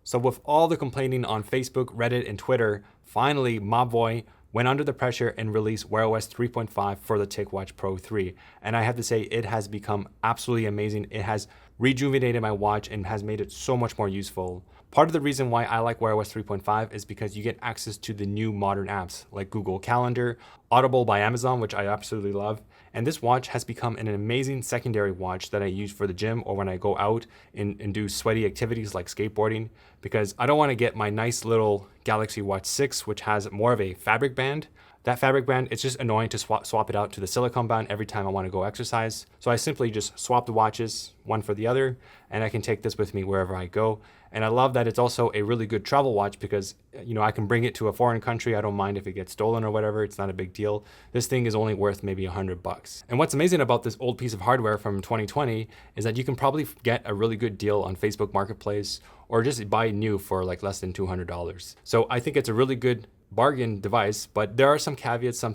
So with all the complaining on Facebook, Reddit, and Twitter, finally Mobboy went under the pressure and released Wear OS 3.5 for the Ticwatch Pro 3. And I have to say, it has become absolutely amazing. It has rejuvenated my watch and has made it so much more useful. Part of the reason why I like Wear OS 3.5 is because you get access to the new modern apps like Google Calendar, Audible by Amazon, which I absolutely love. And this watch has become an amazing secondary watch that I use for the gym or when I go out and do sweaty activities like skateboarding, because I don't want to get my nice little Galaxy Watch 6, which has more of a fabric band. That fabric band, it's just annoying to swap it out to the silicone band every time I want to go exercise. So I simply just swap the watches, one for the other, and I can take this with me wherever I go. And I love that it's also a really good travel watch because, I can bring it to a foreign country. I don't mind if it gets stolen or whatever. It's not a big deal. This thing is only worth maybe $100. And what's amazing about this old piece of hardware from 2020 is that you can probably get a really good deal on Facebook Marketplace or just buy new for like less than $200. So I think it's a really good bargain device, but there are some caveats, some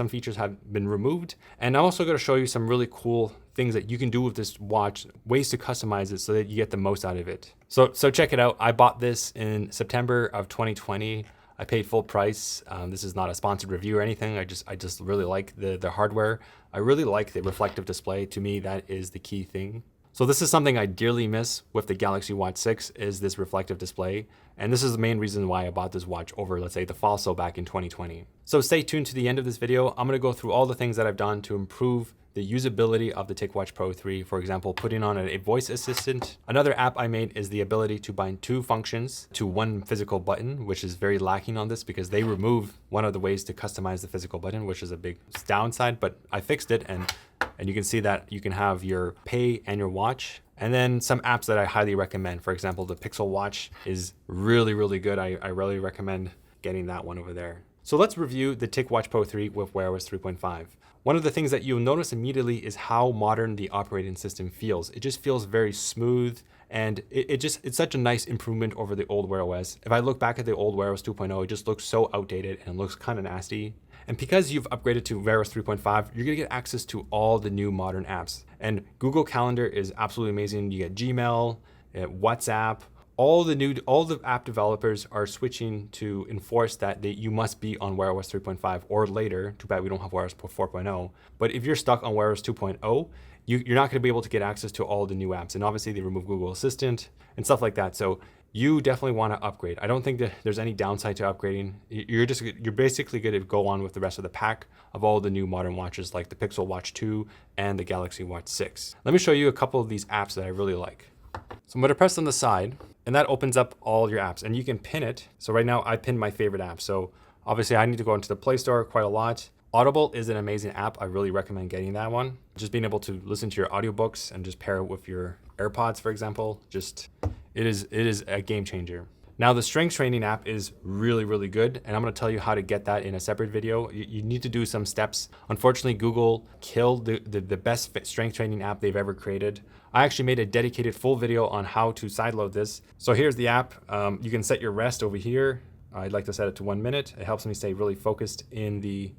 features have been removed. And I'm also going to show you some really cool things that you can do with this watch, ways to customize it so that you get the most out of it. So check it out. I bought this in September of 2020. I paid full price. This is not a sponsored review or anything. I just really like the hardware. I really like the reflective display. To me, that is the key thing. So this is something I dearly miss with the Galaxy Watch 6 is this reflective display. And this is the main reason why I bought this watch over, let's say, the Fossil back in 2020. So stay tuned to the end of this video. I'm going to go through all the things that I've done to improve the usability of the Ticwatch Pro 3. For example, putting on a voice assistant. Another app I made is the ability to bind two functions to one physical button, which is very lacking on this because they remove one of the ways to customize the physical button, which is a big downside, but I fixed it and you can see that you can have your pay and your watch. And then some apps that I highly recommend. For example, the Pixel Watch is really, really good. I really recommend getting that one over there. So let's review the Ticwatch Pro 3 with Wear OS 3.5. One of the things that you'll notice immediately is how modern the operating system feels. It just feels very smooth, and it's such a nice improvement over the old Wear OS. If I look back at the old Wear OS 2.0, it just looks so outdated and looks kind of nasty. And because you've upgraded to Wear OS 3.5, you're gonna get access to all the new modern apps. And Google Calendar is absolutely amazing. You get Gmail, WhatsApp, all the app developers are switching to enforce that you must be on Wear OS 3.5 or later. Too bad we don't have Wear OS 4.0. But if you're stuck on Wear OS 2.0, you're not going to be able to get access to all the new apps. And obviously they remove Google Assistant and stuff like that. So you definitely want to upgrade. I don't think that there's any downside to upgrading. You're basically going to go on with the rest of the pack of all the new modern watches like the Pixel Watch 2 and the Galaxy Watch 6. Let me show you a couple of these apps that I really like. So I'm going to press on the side and that opens up all your apps and you can pin it. So right now I pinned my favorite app. So obviously I need to go into the Play Store quite a lot. Audible is an amazing app. I really recommend getting that one. Just being able to listen to your audiobooks and just pair it with your AirPods, for example, it is a game changer. Now the strength training app is really, really good. And I'm gonna tell you how to get that in a separate video. You need to do some steps. Unfortunately, Google killed the best strength training app they've ever created. I actually made a dedicated full video on how to sideload this. So here's the app. You can set your rest over here. I'd like to set it to 1 minute. It helps me stay really focused in the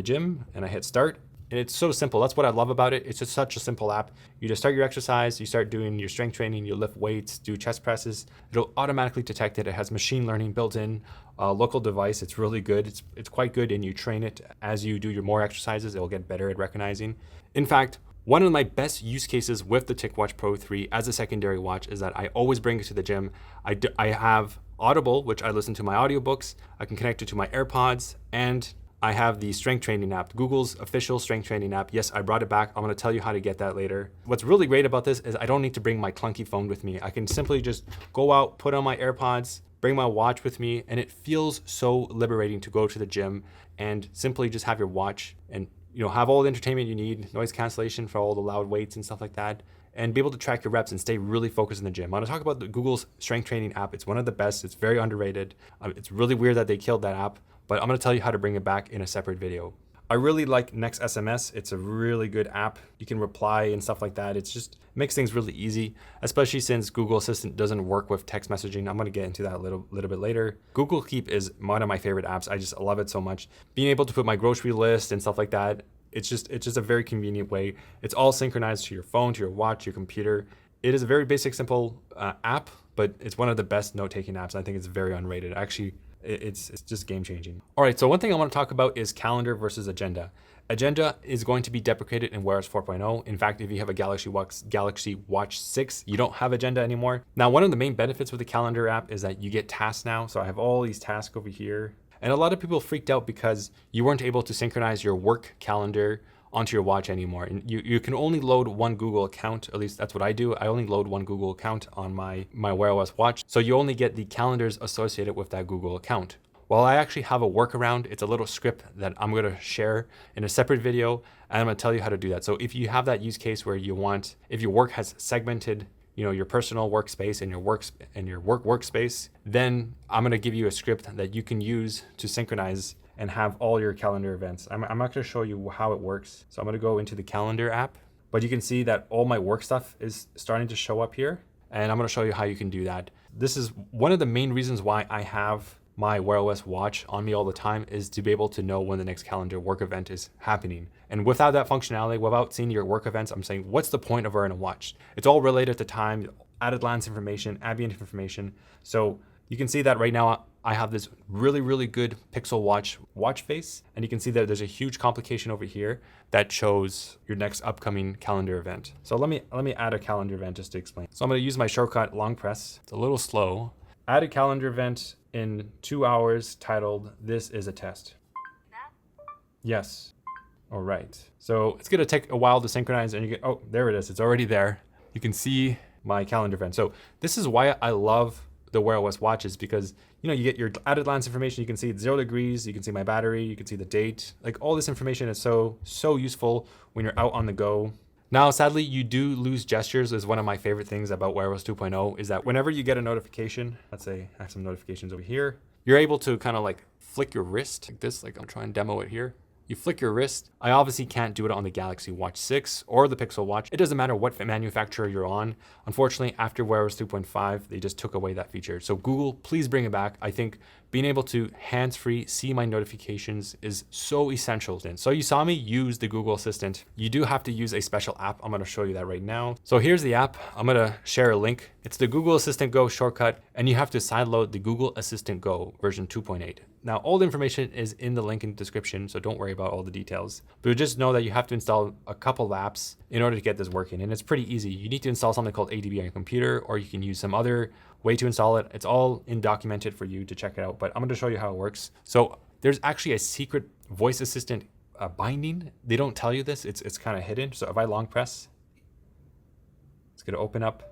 gym, and I hit start. And it's so simple. That's what I love about it. It's just such a simple app. You just start your exercise, you start doing your strength training, you lift weights, do chest presses. It'll automatically detect it. It has machine learning built in, local device. It's really good. It's quite good, and you train it as you do your more exercises. It'll get better at recognizing. In fact, one of my best use cases with the Ticwatch Pro 3 as a secondary watch is that I always bring it to the gym. I have Audible, which I listen to my audiobooks. I can connect it to my AirPods, and I have the strength training app, Google's official strength training app. Yes, I brought it back. I'm gonna tell you how to get that later. What's really great about this is I don't need to bring my clunky phone with me. I can simply just go out, put on my AirPods, bring my watch with me, and it feels so liberating to go to the gym and simply just have your watch and have all the entertainment you need, noise cancellation for all the loud weights and stuff like that, and be able to track your reps and stay really focused in the gym. I'm gonna talk about the Google's strength training app. It's one of the best. It's very underrated. It's really weird that they killed that app, but I'm gonna tell you how to bring it back in a separate video. I really like Next SMS. It's a really good app. You can reply and stuff like that. It makes things really easy, especially since Google Assistant doesn't work with text messaging. I'm gonna get into that a little bit later. Google Keep is one of my favorite apps. I just love it so much. Being able to put my grocery list and stuff like that, it's just a very convenient way. It's all synchronized to your phone, to your watch, your computer. It is a very basic, simple app, but it's one of the best note-taking apps. I think it's very underrated. Actually, it's just game-changing. All right, so one thing I want to talk about is calendar versus agenda. Agenda is going to be deprecated in Wear OS 4.0. In fact, if you have a Galaxy Watch 6, you don't have agenda anymore. Now, one of the main benefits with the calendar app is that you get tasks now. So I have all these tasks over here. And a lot of people freaked out because you weren't able to synchronize your work calendar onto your watch anymore. And you can only load one Google account, at least that's what I do. I only load one Google account on my Wear OS watch. So you only get the calendars associated with that Google account. Well, I actually have a workaround. It's a little script that I'm gonna share in a separate video, and I'm gonna tell you how to do that. So if you have that use case where if your work has segmented, your personal workspace and your work workspace, then I'm gonna give you a script that you can use to synchronize and have all your calendar events. I'm not gonna show you how it works. So I'm gonna go into the calendar app, but you can see that all my work stuff is starting to show up here, and I'm gonna show you how you can do that. This is one of the main reasons why I have my Wear OS watch on me all the time, is to be able to know when the next calendar work event is happening. And without that functionality, without seeing your work events, I'm saying, what's the point of wearing a watch? It's all related to time, added glance information, ambient information. So you can see that right now I have this really, really good Pixel watch face. And you can see that there's a huge complication over here that shows your next upcoming calendar event. So let me add a calendar event just to explain. So I'm gonna use my shortcut long press. It's a little slow. Add a calendar event in 2 hours titled, "This is a test." Yes. All right. So it's gonna take a while to synchronize, and oh, there it is. It's already there. You can see my calendar event. So this is why I love the Wear OS watches, because you get your added glance information. You can see it's 0 degrees. You can see my battery. You can see the date. Like, all this information is so useful when you're out on the go. Now, sadly, you do lose gestures. Is one of my favorite things about Wear OS 2.0 is that whenever you get a notification, let's say I have some notifications over here, you're able to kind of like flick your wrist like this. Like, I'll try and demo it here. You flick your wrist. I obviously can't do it on the Galaxy Watch 6 or the Pixel Watch. It doesn't matter what manufacturer you're on. Unfortunately, after Wear OS 2.5, they just took away that feature. So Google, please bring it back. I think being able to hands-free see my notifications is so essential. So you saw me use the Google Assistant. You do have to use a special app. I'm gonna show you that right now. So here's the app. I'm gonna share a link. It's the Google Assistant Go shortcut, and you have to sideload the Google Assistant Go version 2.8. Now, all the information is in the link in the description, so don't worry about all the details. But just know that you have to install a couple apps in order to get this working, and it's pretty easy. You need to install something called ADB on your computer, or you can use some other way to install it. It's all documented for you to check it out, but I'm going to show you how it works. So there's actually a secret voice assistant binding. They don't tell you this. It's kind of hidden. So if I long press, it's going to open up,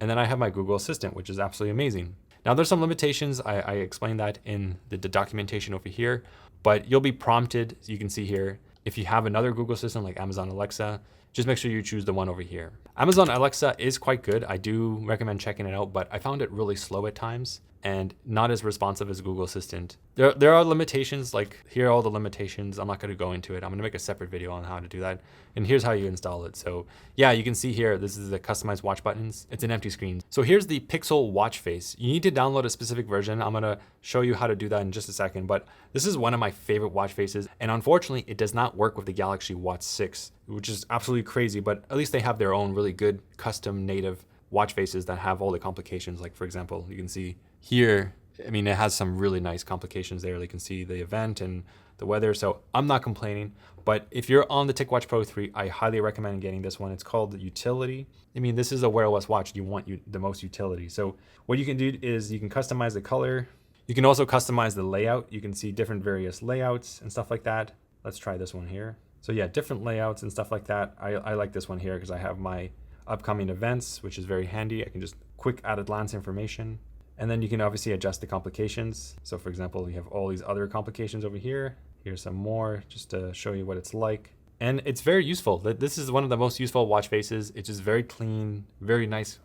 and then I have my Google Assistant, which is absolutely amazing. Now, there's some limitations. I explained that in the documentation over here, but you'll be prompted, you can see here, if you have another Google Assistant like Amazon Alexa, just make sure you choose the one over here. Amazon Alexa is quite good. I do recommend checking it out, but I found it really slow at times and not as responsive as Google Assistant. There are limitations, like here are all the limitations. I'm not going to go into it. I'm going to make a separate video on how to do that. And here's how you install it. So yeah, you can see here, this is the customized watch buttons. It's an empty screen. So here's the Pixel watch face. You need to download a specific version. I'm going to show you how to do that in just a second, but this is one of my favorite watch faces. And unfortunately, it does not work with the Galaxy Watch 6, which is absolutely crazy, but at least they have their own really good custom native watch faces that have all the complications. Like, for example, you can see here, I mean, it has some really nice complications there. You can see the event and the weather. So I'm not complaining, but if you're on the Ticwatch Pro 3, I highly recommend getting this one. It's called the Utility. I mean, this is a Wear OS watch. You want the most utility. So what you can do is you can customize the color. You can also customize the layout. You can see different various layouts and stuff like that. Let's try this one here. So yeah, different layouts and stuff like that. I like this one here because I have my upcoming events, which is very handy. I can just quick add a glance information. And then you can obviously adjust the complications. So for example, you have all these other complications over here. Here's some more just to show you what it's like. And it's very useful. This is one of the most useful watch faces. It's just very clean, very nice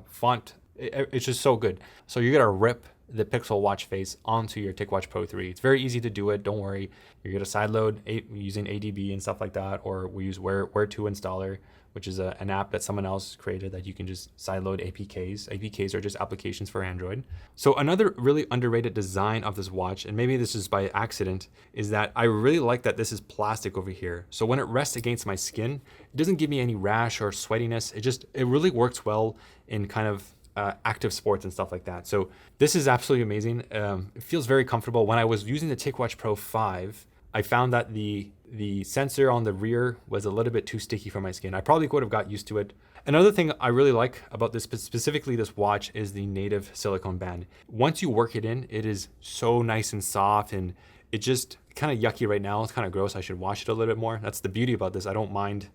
font. It's just so good. So you're gonna rip the Pixel watch face onto your Ticwatch Pro 3. It's very easy to do it. Don't worry. You're gonna sideload using ADB and stuff like that, or we use Where To Installer, which is an app that someone else created that you can just sideload APKs. APKs are just applications for Android. So another really underrated design of this watch, and maybe this is by accident, is that I really like that this is plastic over here. So when it rests against my skin, it doesn't give me any rash or sweatiness. It really works well in kind of active sports and stuff like that. So this is absolutely amazing. It feels very comfortable. When I was using the Ticwatch Pro 5, I found that the sensor on the rear was a little bit too sticky for my skin. I probably would have got used to it. Another thing I really like about this, specifically this watch, is the native silicone band. Once you work it in, it is so nice and soft, and it just kind of yucky right now. It's kind of gross. I should wash it a little bit more. That's the beauty about this. I don't mind,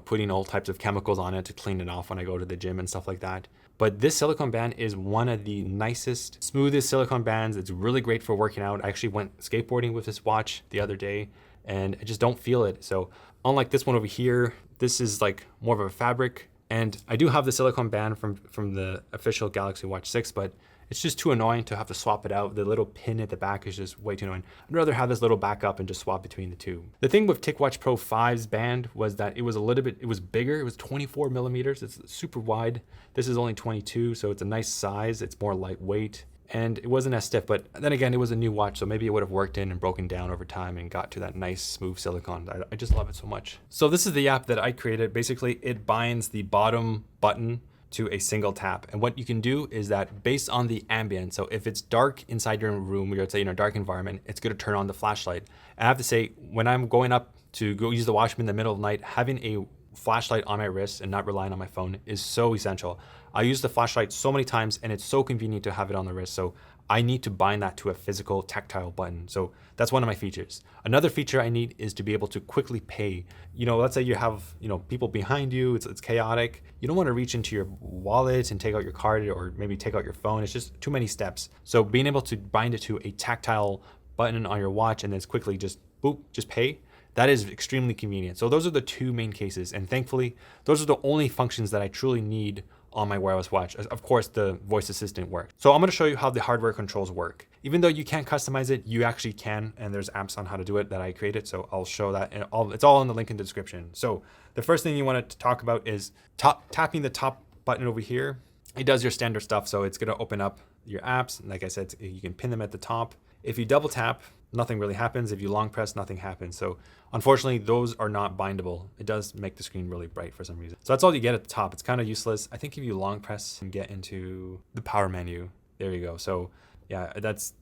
putting all types of chemicals on it to clean it off when I go to the gym and stuff like that. But this silicone band is one of the nicest, smoothest silicone bands. It's really great for working out. I actually went skateboarding with this watch the other day, and I just don't feel it. So unlike this one over here, this is like more of a fabric. And I do have the silicone band from the official Galaxy Watch 6, but it's just too annoying to have to swap it out. The little pin at the back is just way too annoying. I'd rather have this little backup and just swap between the two. The thing with Ticwatch Pro 5's band was that it was bigger. It was 24 millimeters. It's super wide. This is only 22, so it's a nice size. It's more lightweight, and it wasn't as stiff. But then again, it was a new watch, so maybe it would have worked in and broken down over time and got to that nice smooth silicone. I just love it so much. So this is the app that I created. Basically, it binds the bottom button to a single tap. And what you can do is that based on the ambient, so if it's dark inside your room, or say in a dark environment, it's gonna turn on the flashlight. And I have to say, when I'm going up to go use the washroom in the middle of the night, having a flashlight on my wrist and not relying on my phone is so essential. I use the flashlight so many times, and it's so convenient to have it on the wrist. So I need to bind that to a physical tactile button. So that's one of my features. Another feature I need is to be able to quickly pay. Let's say you have, people behind you, it's chaotic. You don't want to reach into your wallet and take out your card, or maybe take out your phone. It's just too many steps. So being able to bind it to a tactile button on your watch and then quickly just boop, just pay, that is extremely convenient. So those are the two main cases. And thankfully, those are the only functions that I truly need on my wireless watch. Of course, the voice assistant works. So I'm going to show you how the hardware controls work. Even though you can't customize it, you actually can, and there's apps on how to do it that I created. So I'll show that, and it's all in the link in the description. So the first thing you want to talk about is tapping the top button over here. It does your standard stuff. So it's going to open up your apps. Like I said, you can pin them at the top. If you double tap, nothing really happens. If you long press, nothing happens. So unfortunately, those are not bindable. It does make the screen really bright for some reason. So that's all you get at the top. It's kind of useless. I think if you long press and get into the power menu, there you go. So yeah, that's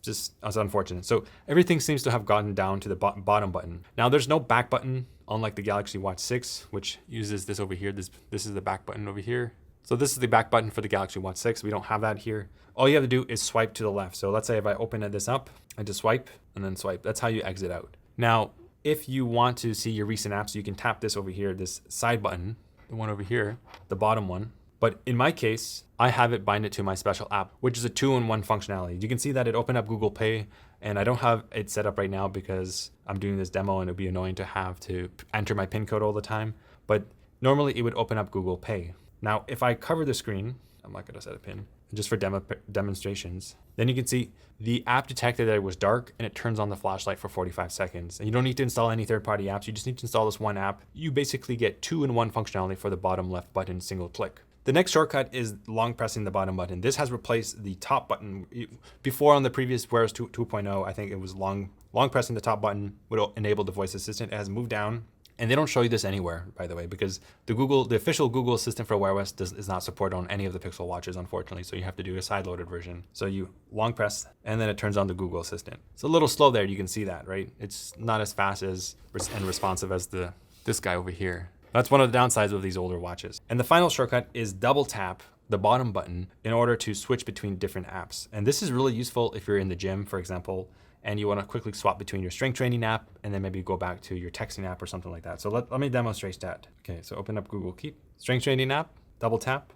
unfortunate. So everything seems to have gotten down to the bottom button. Now there's no back button, unlike the Galaxy Watch 6, which uses this over here. This is the back button over here. So this is the back button for the Galaxy Watch 6. We don't have that here. All you have to do is swipe to the left. So let's say if I open this up, I just swipe and then swipe. That's how you exit out. Now, if you want to see your recent apps, you can tap this over here, this side button, the one over here, the bottom one. But in my case, I have it bind it to my special app, which is a 2-in-1 functionality. You can see that it opened up Google Pay, and I don't have it set up right now because I'm doing this demo and it'd be annoying to have to enter my PIN code all the time. But normally it would open up Google Pay. Now, if I cover the screen, I'm not gonna set a PIN, just for demonstrations, then you can see the app detected that it was dark and it turns on the flashlight for 45 seconds. And you don't need to install any third-party apps. You just need to install this one app. You basically get 2-in-1 functionality for the bottom left button, single click. The next shortcut is long pressing the bottom button. This has replaced the top button. Before on the previous Wear OS 2.0, I think it was long pressing the top button would enable the voice assistant. It has moved down. And they don't show you this anywhere, by the way, because the official Google Assistant for Wear OS is not supported on any of the Pixel watches, unfortunately. So you have to do a side-loaded version. So you long press, and then it turns on the Google Assistant. It's a little slow there. You can see that, right? It's not as fast and responsive as this guy over here. That's one of the downsides of these older watches. And the final shortcut is double tap the bottom button in order to switch between different apps. And this is really useful if you're in the gym, for example, and you want to quickly swap between your strength training app and then maybe go back to your texting app or something like that. So let me demonstrate that. Okay, so open up Google Keep, strength training app, double tap,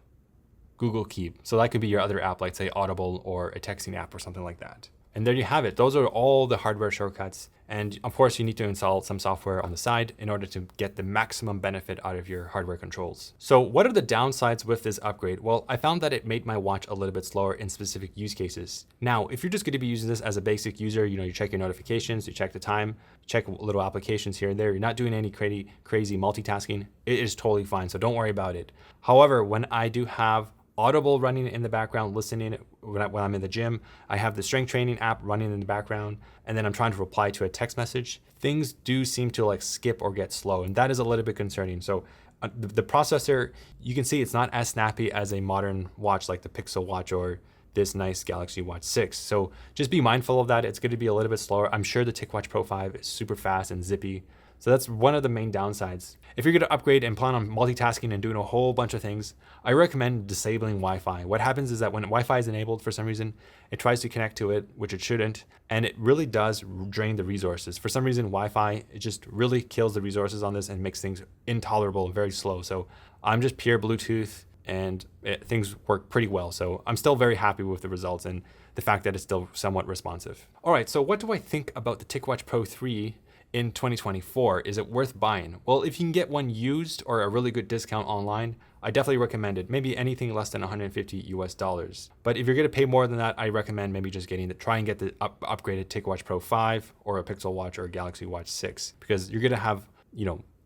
Google Keep. So that could be your other app, like say Audible or a texting app or something like that. And there you have it. Those are all the hardware shortcuts. And of course, you need to install some software on the side in order to get the maximum benefit out of your hardware controls. So what are the downsides with this upgrade? Well, I found that it made my watch a little bit slower in specific use cases. Now, if you're just going to be using this as a basic user, you check your notifications, you check the time, check little applications here and there, you're not doing any crazy multitasking, it is totally fine. So don't worry about it. However, when I do have Audible running in the background, listening when I'm in the gym, I have the strength training app running in the background, and then I'm trying to reply to a text message, things do seem to skip or get slow, and that is a little bit concerning. So The processor, you can see it's not as snappy as a modern watch like the Pixel Watch or this nice Galaxy Watch 6. So just be mindful of that. It's going to be a little bit slower. I'm sure the Ticwatch Pro 5 is super fast and zippy. So that's one of the main downsides. If you're going to upgrade and plan on multitasking and doing a whole bunch of things, I recommend disabling Wi-Fi. What happens is that when Wi-Fi is enabled for some reason, it tries to connect to it, which it shouldn't, and it really does drain the resources. For some reason, Wi-Fi, it just really kills the resources on this and makes things intolerable and very slow. So I'm just pure Bluetooth, and things work pretty well. So I'm still very happy with the results and the fact that it's still somewhat responsive. All right, so what do I think about the Ticwatch Pro 3 in 2024? Is it worth buying? Well, if you can get one used or a really good discount online, I definitely recommend it. Maybe anything less than 150 US dollars. But if you're gonna pay more than that, I recommend maybe just try and get the upgraded Ticwatch Pro 5 or a Pixel Watch or a Galaxy Watch 6, because you're gonna have,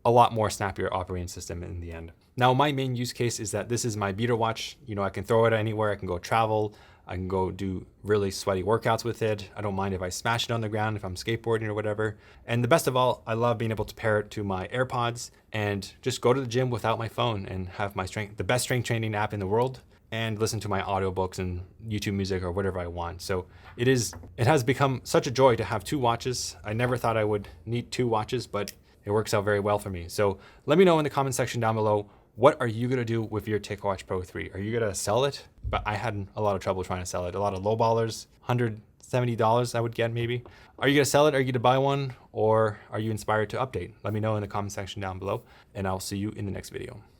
a lot more snappier operating system in the end. Now, my main use case is that this is my beater watch. I can throw it anywhere. I can go travel. I can go do really sweaty workouts with it. I don't mind if I smash it on the ground if I'm skateboarding or whatever. And the best of all, I love being able to pair it to my AirPods and just go to the gym without my phone and have the best strength training app in the world, and listen to my audiobooks and YouTube music or whatever I want. So it has become such a joy to have two watches. I never thought I would need two watches, but it works out very well for me. So let me know in the comment section down below, what are you gonna do with your Ticwatch Pro 3? Are you gonna sell it? But I had a lot of trouble trying to sell it. A lot of lowballers, $170 I would get maybe. Are you gonna sell it? Are you gonna buy one? Or are you inspired to update? Let me know in the comment section down below, and I'll see you in the next video.